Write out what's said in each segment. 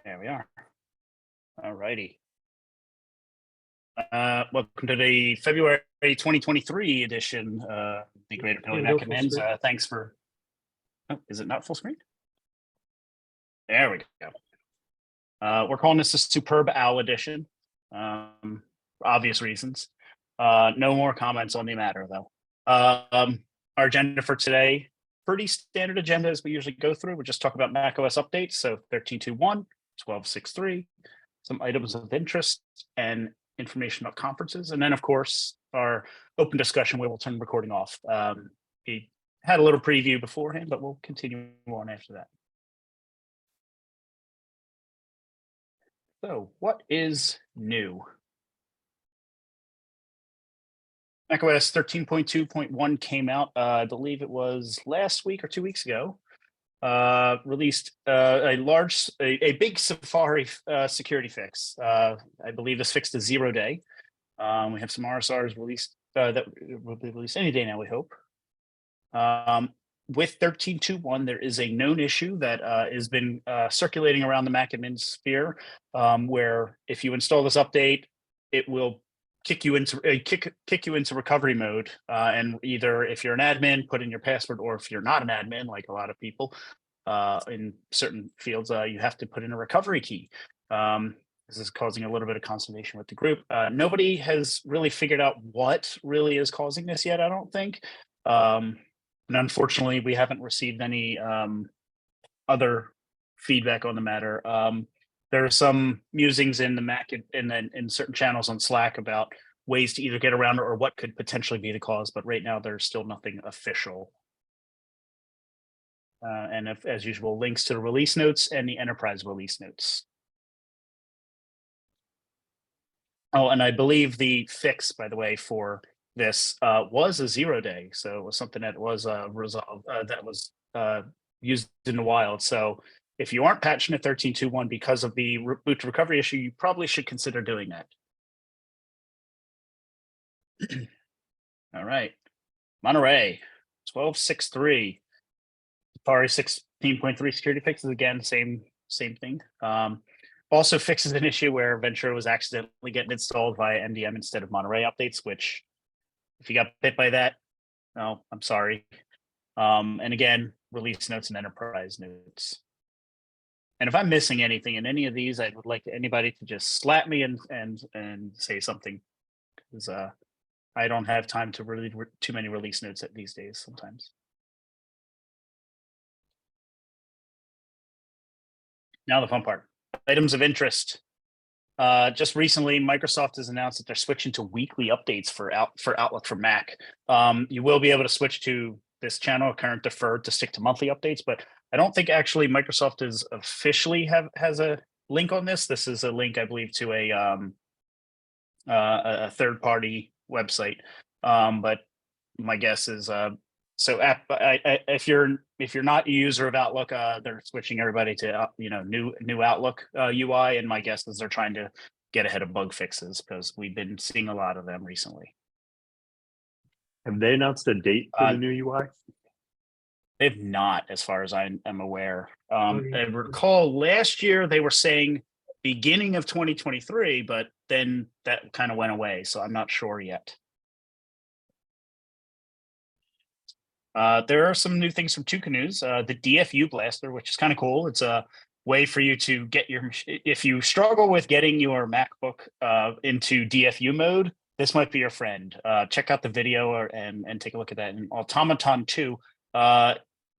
There we are. All righty. Welcome to the February 2023 edition of the Greater Philly Go Mac full Amends. screen. Thanks for. Oh, is it not full screen? There we go. We're calling this a Superb Owl edition, for obvious reasons. No more comments on the matter, though. Our agenda for today, pretty standard agenda as we usually go through. We'll just talk about macOS updates, so 13.2.1, 12.6.3, some items of interest, and information about conferences. And then, of course, our open discussion where we'll turn the recording off. We had a little preview beforehand, but we'll continue on after that. So what is new? macOS 13.2.1 came out, I believe it was last week or 2 weeks ago. Released a big Safari security fix. I believe this fixed a 0 day. We have some RSRs released that will be released any day now, we hope. With 13.2.1, there is a known issue that has been circulating around the Mac admin sphere, where if you install this update, it will kick you into recovery mode, and either if you're an admin, put in your password, or if you're not an admin, like a lot of people in certain fields, you have to put in a recovery key. This is causing a little bit of consternation with the group. Nobody has really figured out what really is causing this yet, I don't think. And unfortunately, we haven't received any other feedback on the matter. There are some musings in the Mac in certain channels on Slack about ways to either get around it or what could potentially be the cause, but right now there's still nothing official. And as usual, links to the release notes and the enterprise release notes. Oh, and I believe the fix, by the way, for this was a 0 day. So it was something that was resolved, that was used in the wild. So if you aren't patching at 13.2.1 because of the boot to recovery issue, you probably should consider doing that. All right. Monterey, 12.6.3. Safari 16.3 security fixes, again, same thing. Also fixes an issue where Ventura was accidentally getting installed via MDM instead of Monterey updates, which if you got bit by that, no, I'm sorry. And again, release notes and enterprise notes. And if I'm missing anything in any of these, I would like anybody to just slap me and say something, because I don't have time to read too many release notes these days sometimes. Now the fun part, items of interest. Just recently, Microsoft has announced that they're switching to weekly updates for Outlook for Mac. You will be able to switch to this channel, current deferred, to stick to monthly updates, but I don't think actually Microsoft is officially has a link on this. This is a link, I believe, to a third-party website. But my guess is if you're not a user of Outlook, they're switching everybody to new Outlook UI, and my guess is they're trying to get ahead of bug fixes because we've been seeing a lot of them recently. Have they announced a date for the new UI? They've not, as far as I am aware. I recall last year they were saying beginning of 2023, but then that kind of went away, so I'm not sure yet. There are some new things from Two Canoes. The DFU Blaster, which is kind of cool. It's a way for you to get if you struggle with getting your MacBook into DFU mode, this might be your friend. Check out the video and take a look at that. And Automaton 2.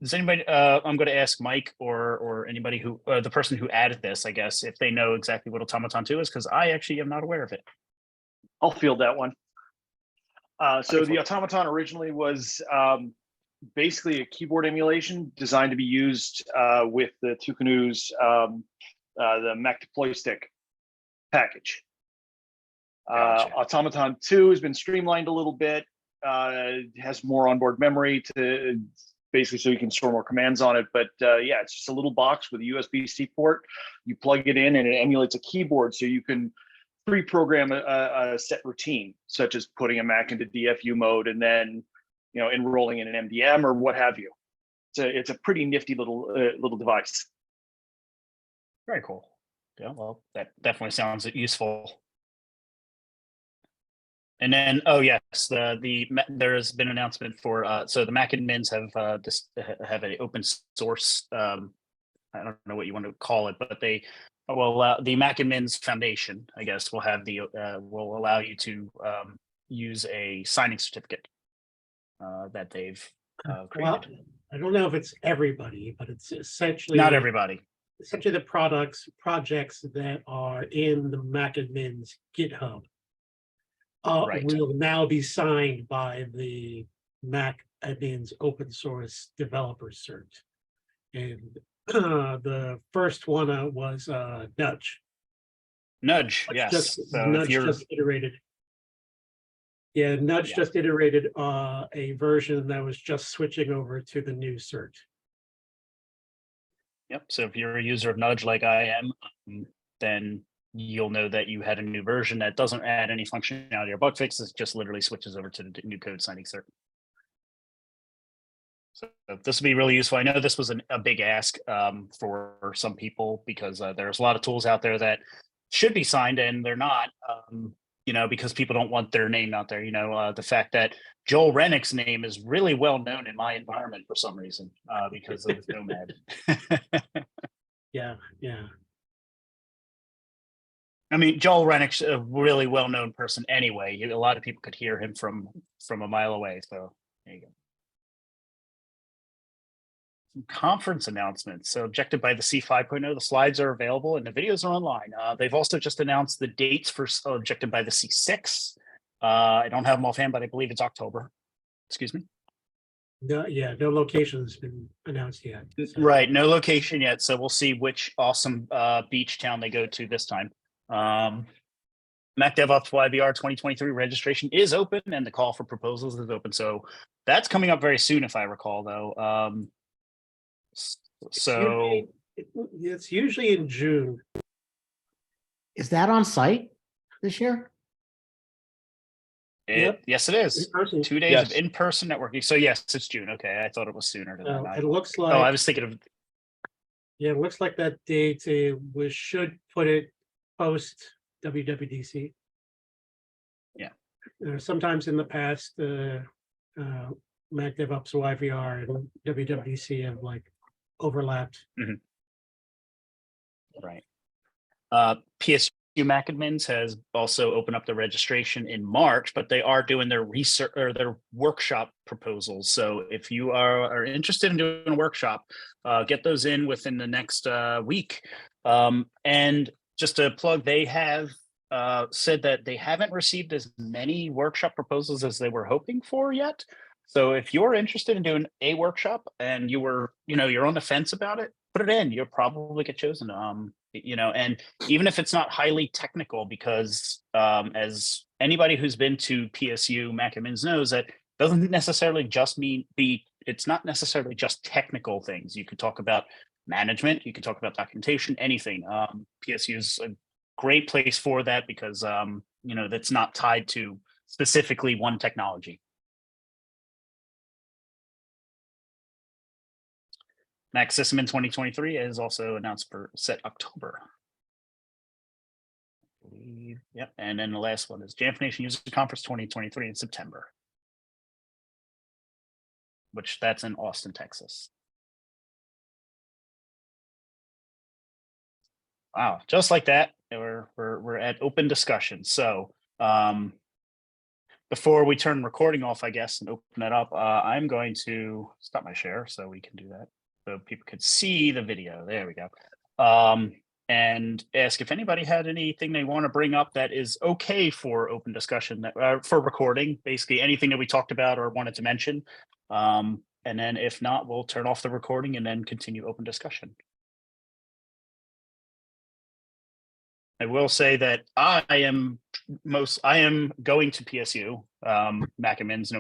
Does anybody? I'm going to ask Mike or anybody who the person who added this, I guess, if they know exactly what Automaton 2 is, because I actually am not aware of it. I'll field that one. So the Automaton originally was basically a keyboard emulation designed to be used with the Two Canoes, the Mac Deploy Stick package. Gotcha. Automaton 2 has been streamlined a little bit. It has more onboard memory to basically so you can store more commands on it. But yeah, it's just a little box with a USB-C port. You plug it in and it emulates a keyboard, so you can pre-program a set routine, such as putting a Mac into DFU mode and then enrolling in an MDM or what have you. It's a pretty nifty little device. Very cool. Yeah, well, that definitely sounds useful. And then, oh yes, there has been an announcement for so the Mac admins have an open source. I don't know what you want to call it, but they will the Mac admins Foundation, I guess, will allow you to use a signing certificate that they've Well, created. I don't know if it's everybody, but it's essentially Not everybody. essentially the projects that are in the Mac admins GitHub Right. will now be signed by the Mac admins open source developer cert. And the first one was Nudge. Nudge, yes. So if Nudge you're just iterated. Yeah, Nudge Yeah. just iterated a version that was just switching over to the new cert. Yep. So if you're a user of Nudge like I am, then you'll know that you had a new version that doesn't add any functionality or bug fixes, just literally switches over to the new code signing cert. So this will be really useful. I know this was a big ask for some people because there's a lot of tools out there that should be signed and they're not, because people don't want their name out there. The fact that Joel Rennick's name is really well known in my environment for some reason because of Nomad. Yeah. I mean, Joel Rennick's a really well-known person anyway. A lot of people could hear him from a mile away. So there you go. Some conference announcements. So Objective by the Sea 5.0, the slides are available and the videos are online. They've also just announced the dates for Objective by the Sea 6. I don't have them offhand, but I believe it's October. Excuse me. No location has been announced yet. So. Right, no location yet. So we'll see which awesome beach town they go to this time. Mac DevOps YVR 2023 registration is open and the call for proposals is open. So that's coming up very soon, if I recall, though. It's usually in June. Is that on site this year? Yep. Yes, it is. 2 days Yes. of in-person networking. So yes, it's June. Okay, I thought it was sooner than that. It looks like. I was thinking of. Yeah, it looks like that date we should put it post WWDC. Yeah. Sometimes in the past, Mac DevOps YVR and WWDC have like overlapped. Right. PSU Mac admins has also opened up the registration in March, but they are doing their research or their workshop proposals. So if you are interested in doing a workshop, get those in within the next week. And just to plug, they have said that they haven't received as many workshop proposals as they were hoping for yet. So if you're interested in doing a workshop and you're on the fence about it, put it in. You'll probably get chosen. And even if it's not highly technical, because as anybody who's been to PSU Mac admins knows, that doesn't necessarily just it's not necessarily just technical things. You could talk about management, you could talk about documentation, anything. PSU is a great place for that because that's not tied to specifically one technology. Mac System in 2023 is also announced for set October. Yep, and then the last one is Jamf Nation User Conference 2023 in September, which that's in Austin, Texas. Wow, just like that, we're at open discussion. So before we turn recording off, I guess, and open it up, I'm going to stop my share so we can do that. So people could see the video. There we go. And ask if anybody had anything they want to bring up that is okay for open discussion, for recording, basically anything that we talked about or wanted to mention. And then if not, we'll turn off the recording and then continue open discussion. I will say that I am going to PSU, Mac admins,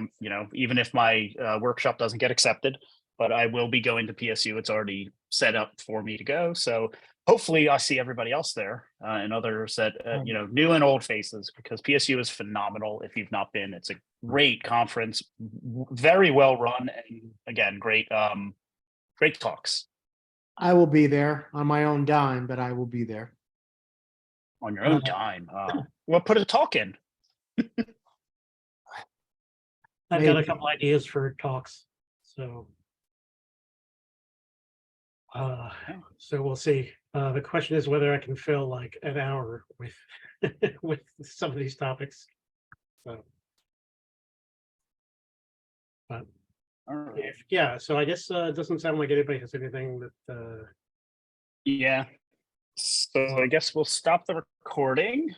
even if my workshop doesn't get accepted. But I will be going to PSU. It's already set up for me to go. So hopefully I see everybody else there and others that, new and old faces, because PSU is phenomenal. If you've not been, it's a great conference, very well run. And again, great talks. I will be there on my own dime, but I will be there. On your own time. Well, put a talk in. I've got a Maybe. couple ideas for talks, so. So we'll see. The question is whether I can fill like an hour with, with some of these topics. So. But All right. yeah, so I guess it doesn't sound like anybody has anything that Yeah. So I guess we'll stop the recording.